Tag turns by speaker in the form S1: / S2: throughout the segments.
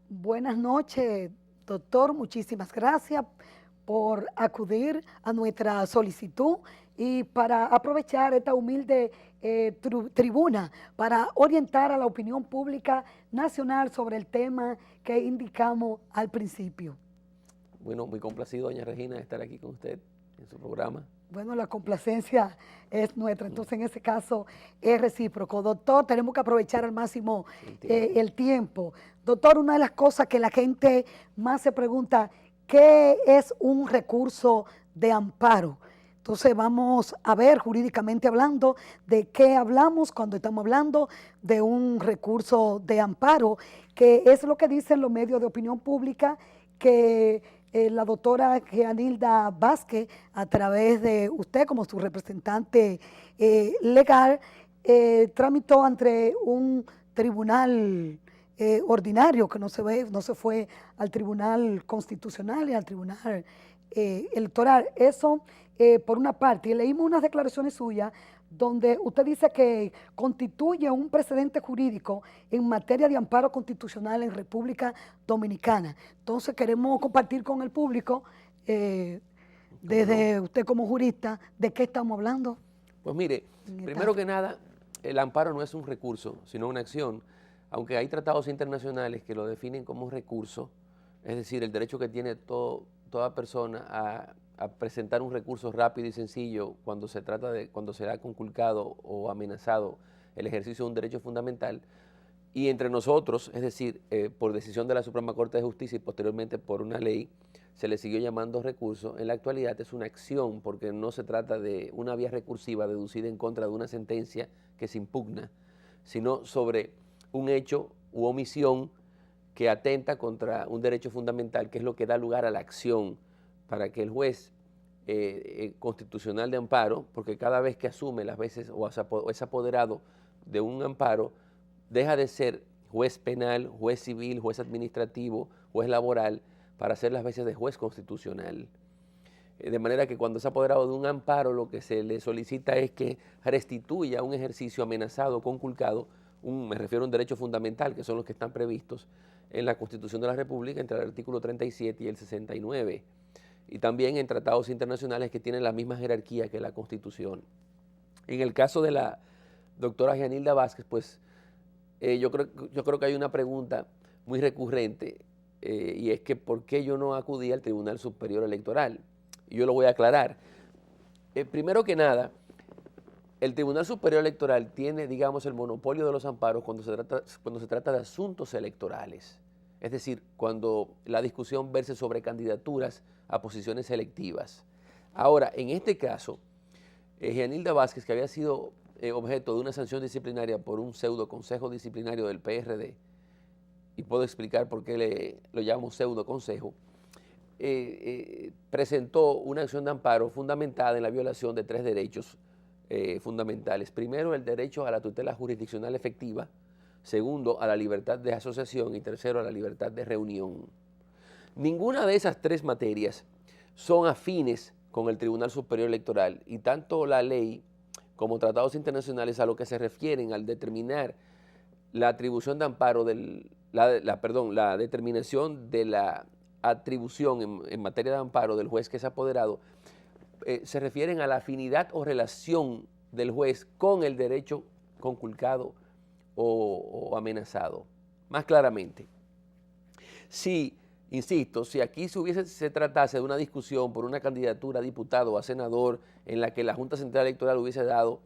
S1: Buenas noches, doctor. Muchísimas gracias por acudir a nuestra solicitud y para aprovechar esta humilde tribuna para orientar a la opinión pública nacional sobre el tema que indicamos al principio.
S2: Bueno, muy complacido, doña Regina, de estar aquí con usted en su programa.
S1: Bueno, la complacencia es nuestra, entonces en ese caso es recíproco. Doctor, tenemos que aprovechar al máximo el tiempo. Doctor, una de las cosas que la gente más se pregunta, ¿qué es un recurso de amparo? Entonces vamos a ver jurídicamente hablando de qué hablamos cuando estamos hablando de un recurso de amparo, que es lo que dicen los medios de opinión pública, que la doctora Jeanilda Vázquez, a través de usted como su representante legal, tramitó ante un tribunal ordinario, que no se fue al tribunal constitucional y al tribunal electoral. Eso por una parte. Y leímos unas declaraciones suyas donde usted dice que constituye un precedente jurídico en materia de amparo constitucional en República Dominicana. Entonces queremos compartir con el público, desde usted como jurista, ¿de qué estamos hablando?
S2: Pues mire, primero que nada, el amparo no es un recurso, sino una acción, aunque hay tratados internacionales que lo definen como un recurso, es decir, el derecho que tiene toda persona a presentar un recurso rápido y sencillo cuando cuando se ha conculcado o amenazado el ejercicio de un derecho fundamental. Y entre nosotros, es decir, por decisión de la Suprema Corte de Justicia y posteriormente por una ley, se le siguió llamando recurso. En la actualidad es una acción porque no se trata de una vía recursiva deducida en contra de una sentencia que se impugna, sino sobre un hecho u omisión que atenta contra un derecho fundamental, que es lo que da lugar a la acción para que el juez constitucional de amparo, porque cada vez que asume las veces o es apoderado de un amparo, deja de ser juez penal, juez civil, juez administrativo, juez laboral, para hacer las veces de juez constitucional. De manera que cuando es apoderado de un amparo, lo que se le solicita es que restituya un ejercicio amenazado, conculcado, me refiero a un derecho fundamental, que son los que están previstos en la Constitución de la República entre el artículo 37 y el 69, y también en tratados internacionales que tienen la misma jerarquía que la Constitución. En el caso de la doctora Jeanilda Vázquez, pues yo creo que hay una pregunta muy recurrente, y es que ¿por qué yo no acudí al Tribunal Superior Electoral? Y yo lo voy a aclarar. Primero que nada, el Tribunal Superior Electoral tiene, digamos, el monopolio de los amparos cuando se trata de asuntos electorales. Es decir, cuando la discusión verse sobre candidaturas a posiciones selectivas. Ahora, en este caso, Jeanilda Vázquez, que había sido objeto de una sanción disciplinaria por un pseudo consejo disciplinario del PRD, y puedo explicar por qué lo llamo pseudo consejo, presentó una acción de amparo fundamentada en la violación de tres derechos fundamentales. Primero, el derecho a la tutela jurisdiccional efectiva. Segundo, a la libertad de asociación. Y tercero, a la libertad de reunión. Ninguna de esas tres materias son afines con el Tribunal Superior Electoral, y tanto la ley como tratados internacionales a lo que se refieren al determinar la atribución de amparo, la determinación de la atribución en materia de amparo del juez que es apoderado, se refieren a la afinidad o relación del juez con el derecho conculcado o amenazado. Más claramente, insisto, si aquí se tratase de una discusión por una candidatura a diputado o a senador en la que la Junta Central Electoral hubiese dado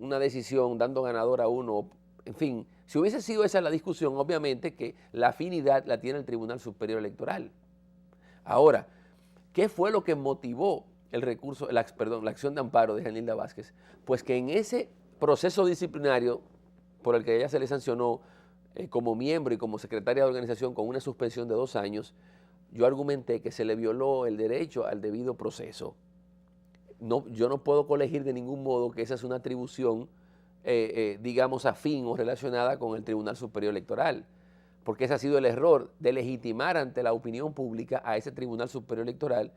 S2: una decisión dando ganador a uno, en fin, si hubiese sido esa la discusión, obviamente que la afinidad la tiene el Tribunal Superior Electoral. Ahora, ¿qué fue lo que motivó la acción de amparo de Jeanilda Vázquez? Pues que en ese proceso disciplinario por el que ella se le sancionó como miembro y como secretaria de organización con una suspensión de 2 años, yo argumenté que se le violó el derecho al debido proceso. No, yo no puedo colegir de ningún modo que esa es una atribución, digamos, afín o relacionada con el Tribunal Superior Electoral, porque ese ha sido el error de legitimar ante la opinión pública a ese Tribunal Superior Electoral,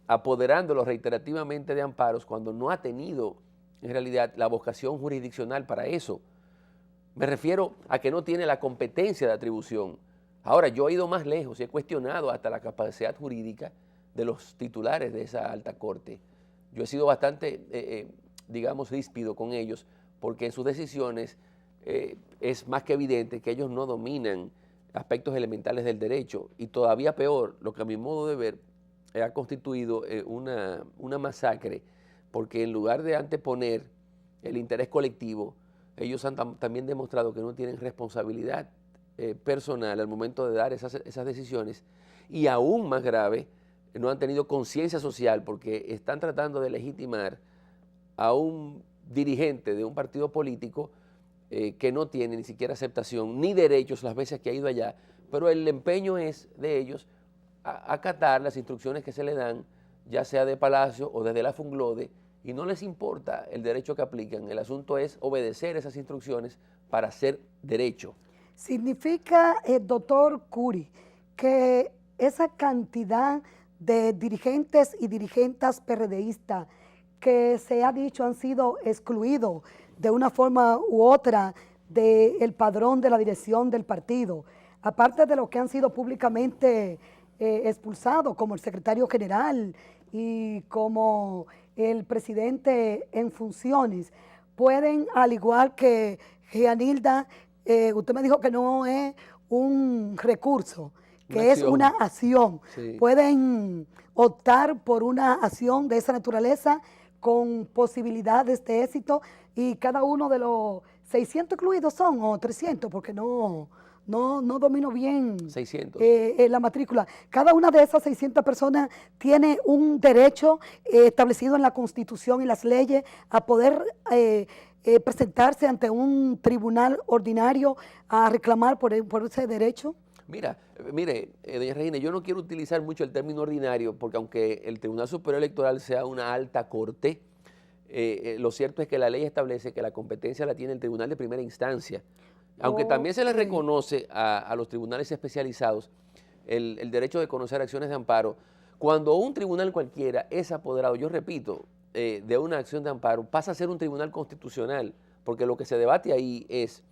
S2: apoderándolo reiterativamente de amparos cuando no ha tenido en realidad la vocación jurisdiccional para eso. Me refiero a que no tiene la competencia de atribución. Ahora, yo he ido más lejos y he cuestionado hasta la capacidad jurídica de los titulares de esa alta corte. Yo he sido bastante, digamos, ríspido con ellos, porque en sus decisiones es más que evidente que ellos no dominan aspectos elementales del derecho, y todavía peor, lo que a mi modo de ver ha constituido una masacre, porque en lugar de anteponer el interés colectivo, ellos han también demostrado que no tienen responsabilidad personal al momento de dar esas decisiones, y aún más grave, no han tenido conciencia social, porque están tratando de legitimar a un dirigente de un partido político que no tiene ni siquiera aceptación ni derechos las veces que ha ido allá, pero el empeño es de ellos acatar las instrucciones que se le dan, ya sea de Palacio o desde la Funglode, y no les importa el derecho que aplican. El asunto es obedecer esas instrucciones para hacer derecho.
S1: Significa, doctor Curi, que esa cantidad de dirigentes y dirigentes PRDistas que se ha dicho han sido excluidos de una forma u otra del padrón de la dirección del partido, aparte de los que han sido públicamente expulsados, como el secretario general y como el presidente en funciones, pueden, al igual que Gianilda, usted me dijo que no es un recurso, que es una acción. Sí. Pueden optar por una acción de esa naturaleza con posibilidades de éxito, y cada uno de los 600 incluidos son, o 300, porque no domino bien
S2: 600.
S1: La matrícula. Cada una de esas 600 personas tiene un derecho establecido en la Constitución y las leyes a poder presentarse ante un tribunal ordinario a reclamar por ese derecho.
S2: Mire, doña Regina, yo no quiero utilizar mucho el término ordinario, porque aunque el Tribunal Superior Electoral sea una alta corte, lo cierto es que la ley establece que la competencia la tiene el Tribunal de Primera Instancia. Aunque también se les reconoce a los tribunales especializados el derecho de conocer acciones de amparo, cuando un tribunal cualquiera es apoderado, yo repito, de una acción de amparo, pasa a ser un tribunal constitucional, porque lo que se debate ahí es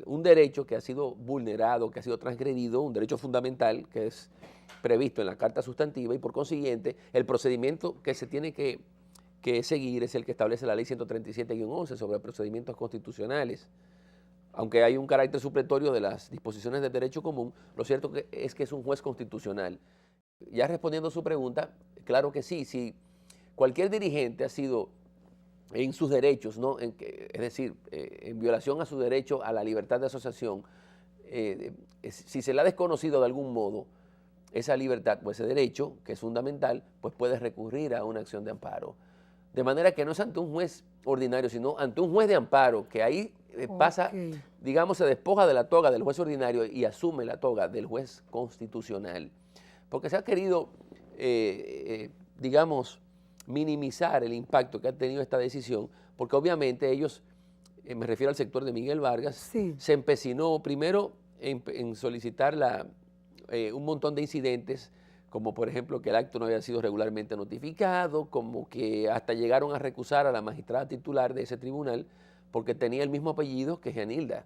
S2: un derecho que ha sido vulnerado, que ha sido transgredido, un derecho fundamental que es previsto en la Carta Sustantiva, y por consiguiente el procedimiento que se tiene que seguir es el que establece la Ley 137-11 sobre procedimientos constitucionales. Aunque hay un carácter supletorio de las disposiciones del derecho común, lo cierto es que es un juez constitucional. Ya respondiendo a su pregunta, claro que sí, si cualquier dirigente ha sido en sus derechos, ¿no? Es decir, en violación a su derecho a la libertad de asociación, si se le ha desconocido de algún modo esa libertad o ese derecho, que es fundamental, pues puede recurrir a una acción de amparo. De manera que no es ante un juez ordinario, sino ante un juez de amparo, que ahí pasa, digamos, se despoja de la toga del juez ordinario y asume la toga del juez constitucional. Porque se ha querido, digamos, minimizar el impacto que ha tenido esta decisión, porque obviamente ellos, me refiero al sector de Miguel Vargas, sí, se empecinó primero en solicitar un montón de incidentes, como por ejemplo que el acto no había sido regularmente notificado, como que hasta llegaron a recusar a la magistrada titular de ese tribunal porque tenía el mismo apellido que Gianilda.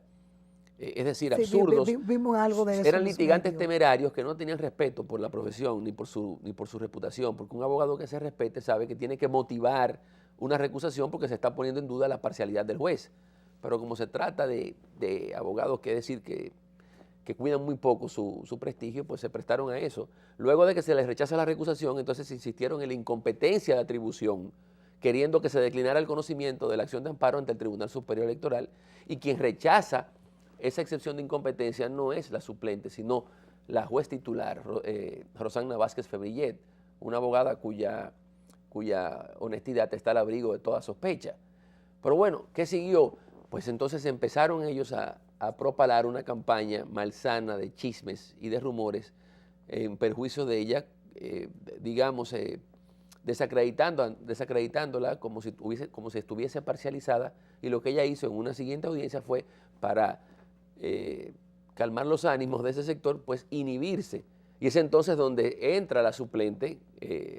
S2: Es decir, sí, absurdos.
S1: Vimos algo de eso.
S2: Eran litigantes temerarios que no tenían respeto por la profesión ni por su reputación, porque un abogado que se respete sabe que tiene que motivar una recusación porque se está poniendo en duda la parcialidad del juez. Pero como se trata de abogados que decir que cuidan muy poco su prestigio, pues se prestaron a eso. Luego de que se les rechaza la recusación, entonces insistieron en la incompetencia de atribución, queriendo que se declinara el conocimiento de la acción de amparo ante el Tribunal Superior Electoral, y quien rechaza esa excepción de incompetencia no es la suplente, sino la juez titular, Rosana Vázquez Febrillet, una abogada cuya honestidad está al abrigo de toda sospecha. Pero bueno, ¿qué siguió? Pues entonces empezaron ellos a propalar una campaña malsana de chismes y de rumores en perjuicio de ella, digamos, desacreditándola como si estuviese parcializada, y lo que ella hizo en una siguiente audiencia fue, para calmar los ánimos de ese sector, pues inhibirse. Y es entonces donde entra la suplente,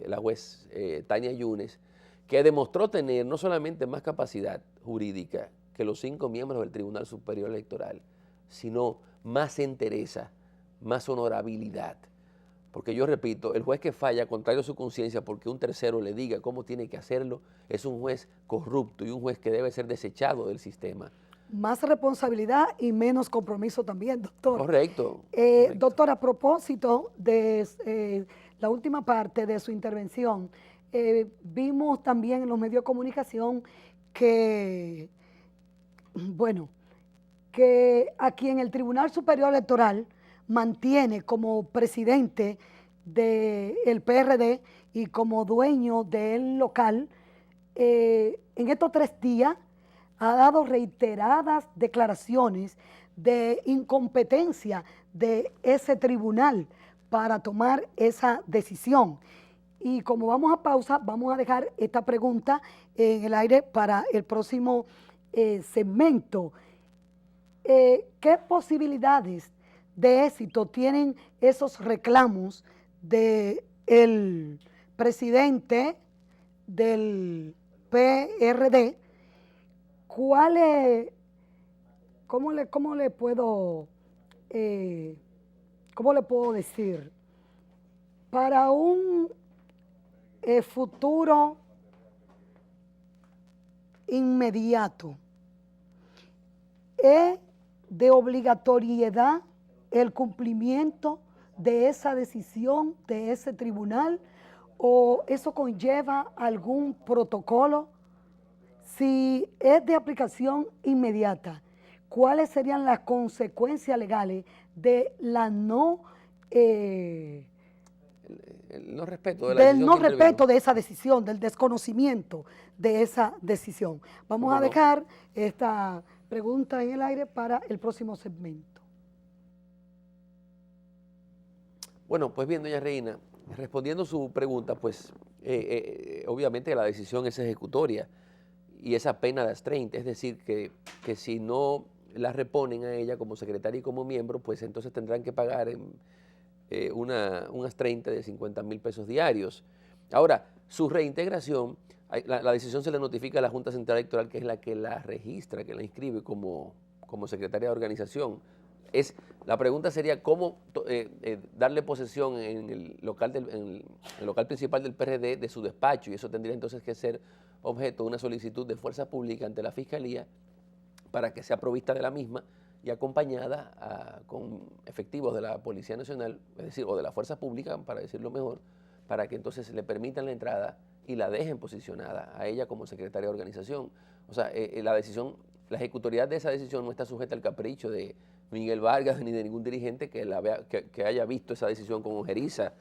S2: la juez Tania Yunes, que demostró tener no solamente más capacidad jurídica que los 5 miembros del Tribunal Superior Electoral, sino más entereza, más honorabilidad. Porque yo repito, el juez que falla contrario a su conciencia porque un tercero le diga cómo tiene que hacerlo, es un juez corrupto y un juez que debe ser desechado del sistema.
S1: Más responsabilidad y menos compromiso también, doctor.
S2: Correcto.
S1: Doctor, a propósito de la última parte de su intervención, vimos también en los medios de comunicación que, bueno, que a quien el Tribunal Superior Electoral mantiene como presidente del PRD y como dueño del local, en estos 3 días ha dado reiteradas declaraciones de incompetencia de ese tribunal para tomar esa decisión. Y como vamos a pausa, vamos a dejar esta pregunta en el aire para el próximo segmento. ¿Qué posibilidades de éxito tienen esos reclamos del presidente del PRD? ¿Cómo le puedo decir? Para un futuro inmediato, ¿es de obligatoriedad el cumplimiento de esa decisión de ese tribunal o eso conlleva algún protocolo? Si es de aplicación inmediata, ¿cuáles serían las consecuencias legales de la
S2: el no respeto de la
S1: del
S2: decisión
S1: no
S2: que
S1: respeto
S2: intervino?
S1: de esa decisión, del desconocimiento de esa decisión? Vamos a dejar esta pregunta en el aire para el próximo segmento.
S2: Bueno, pues bien, doña Reina, respondiendo su pregunta, pues obviamente la decisión es ejecutoria y esa pena de astraint, es decir, que si no la reponen a ella como secretaria y como miembro, pues entonces tendrán que pagar un astraint de 50,000 pesos diarios. Ahora, su reintegración, la decisión se le notifica a la Junta Central Electoral, que es la que la registra, que la inscribe como secretaria de organización. La pregunta sería cómo darle posesión en el local principal del PRD de su despacho, y eso tendría entonces que ser objeto de una solicitud de fuerza pública ante la Fiscalía para que sea provista de la misma y acompañada con efectivos de la Policía Nacional, es decir, o de la Fuerza Pública, para decirlo mejor, para que entonces le permitan la entrada y la dejen posicionada a ella como secretaria de organización. O sea, la ejecutoriedad de esa decisión no está sujeta al capricho de Miguel Vargas ni de ningún dirigente que haya visto esa decisión con ojeriza.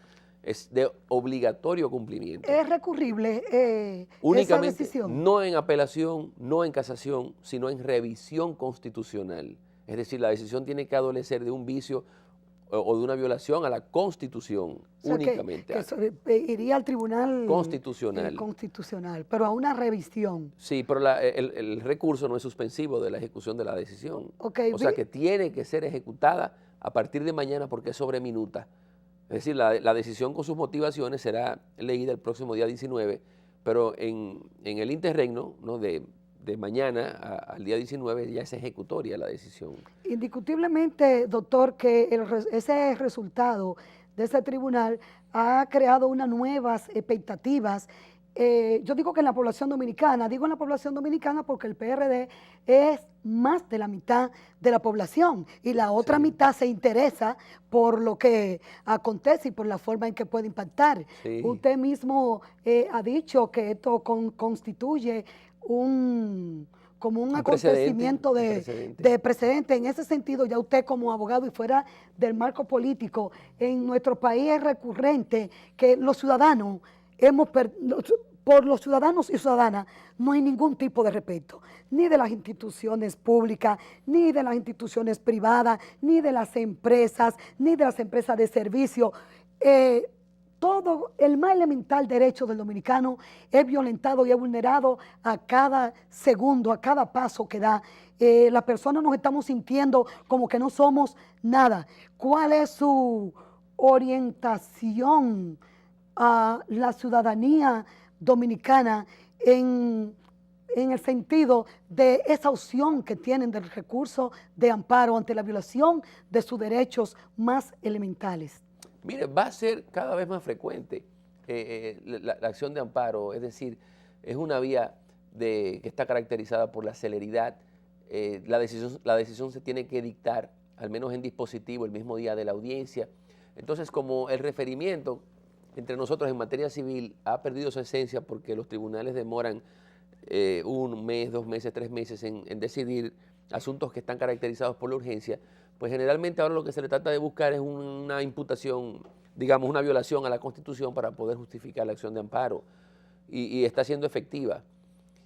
S2: Es de obligatorio cumplimiento.
S1: ¿Es recurrible
S2: Únicamente,
S1: esa decisión?
S2: no en apelación, no en casación, sino en revisión constitucional. Es decir, la decisión tiene que adolecer de un vicio o de una violación a la Constitución, o sea, únicamente.
S1: Que iría al Tribunal
S2: Constitucional,
S1: pero a una revisión.
S2: Sí, pero el recurso no es suspensivo de la ejecución de la decisión.
S1: Okay,
S2: o sea que tiene que ser ejecutada a partir de mañana porque es sobre minuta. Es decir, la decisión con sus motivaciones será leída el próximo día 19, pero en el interregno, ¿no?, de mañana al día 19 ya es ejecutoria la decisión.
S1: Indiscutiblemente, doctor, que ese resultado de ese tribunal ha creado unas nuevas expectativas. Yo digo que en la población dominicana, digo en la población dominicana porque el PRD es más de la mitad de la población y la otra mitad se interesa por lo que acontece y por la forma en que puede impactar. Sí. Usted mismo ha dicho que esto constituye como un acontecimiento de precedente. En ese sentido, ya usted como abogado y fuera del marco político, en nuestro país es recurrente que los ciudadanos por los ciudadanos y ciudadanas no hay ningún tipo de respeto, ni de las instituciones públicas, ni de las instituciones privadas, ni de las empresas, ni de las empresas de servicio. Todo el más elemental derecho del dominicano es violentado y es vulnerado a cada segundo, a cada paso que da. Las personas nos estamos sintiendo como que no somos nada. ¿Cuál es su orientación a la ciudadanía dominicana en en el sentido de esa opción que tienen del recurso de amparo ante la violación de sus derechos más elementales?
S2: Mire, va a ser cada vez más frecuente la acción de amparo, es decir, es una vía que está caracterizada por la celeridad. La decisión se tiene que dictar, al menos en dispositivo, el mismo día de la audiencia. Entonces, como el referimiento entre nosotros en materia civil ha perdido su esencia porque los tribunales demoran 1 mes, 2 meses, 3 meses en decidir asuntos que están caracterizados por la urgencia, pues generalmente ahora lo que se le trata de buscar es una imputación, digamos, una violación a la Constitución para poder justificar la acción de amparo y está siendo efectiva.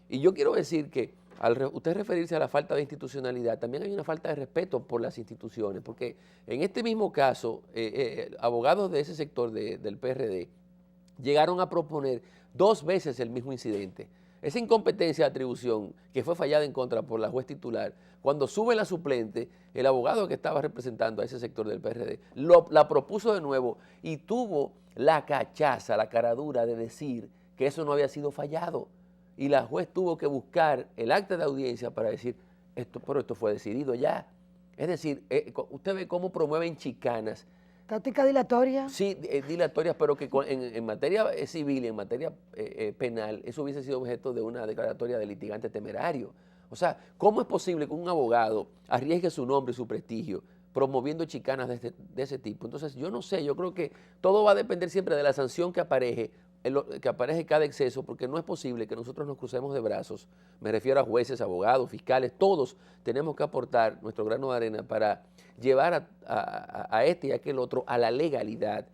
S2: Y yo quiero decir que al usted referirse a la falta de institucionalidad, también hay una falta de respeto por las instituciones, porque en este mismo caso, abogados de ese sector del PRD llegaron a proponer 2 veces el mismo incidente. Esa incompetencia de atribución que fue fallada en contra por la juez titular, cuando sube la suplente, el abogado que estaba representando a ese sector del PRD la propuso de nuevo y tuvo la cachaza, la caradura de decir que eso no había sido fallado. Y la juez tuvo que buscar el acta de audiencia para decir, pero esto fue decidido ya. Es decir, usted ve cómo promueven chicanas.
S1: ¿Táctica dilatoria?
S2: Sí, dilatorias, pero que en materia civil y en materia penal, eso hubiese sido objeto de una declaratoria de litigante temerario. O sea, ¿cómo es posible que un abogado arriesgue su nombre y su prestigio promoviendo chicanas de ese tipo? Entonces, yo no sé, yo creo que todo va a depender siempre de la sanción que apareje cada exceso, porque no es posible que nosotros nos crucemos de brazos. Me refiero a jueces, abogados, fiscales, todos tenemos que aportar nuestro grano de arena para llevar a este y a aquel otro a la legalidad.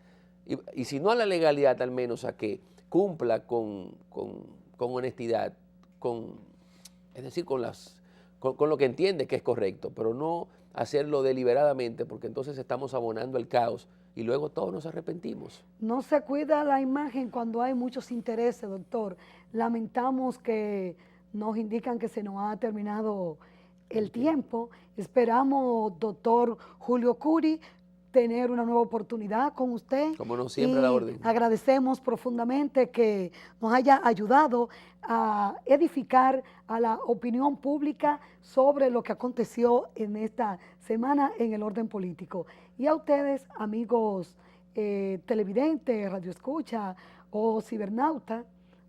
S2: Y si no a la legalidad, al menos a que cumpla con honestidad, es decir, con lo que entiende que es correcto, pero no hacerlo deliberadamente, porque entonces estamos abonando el caos y luego todos nos arrepentimos.
S1: No se cuida la imagen cuando hay muchos intereses, doctor. Lamentamos que nos indican que se nos ha terminado el tiempo. Esperamos, doctor Julio Curi, tener una nueva oportunidad con usted.
S2: Como no, siempre a la orden.
S1: Agradecemos profundamente que nos haya ayudado a edificar a la opinión pública sobre lo que aconteció en esta semana en el orden político. Y a ustedes, amigos televidentes, radioescucha o cibernauta,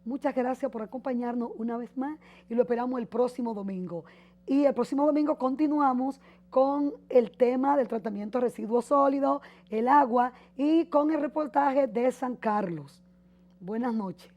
S1: muchas gracias por acompañarnos una vez más y lo esperamos el próximo domingo. Y el próximo domingo continuamos con el tema del tratamiento de residuos sólidos, el agua y con el reportaje de San Carlos. Buenas noches.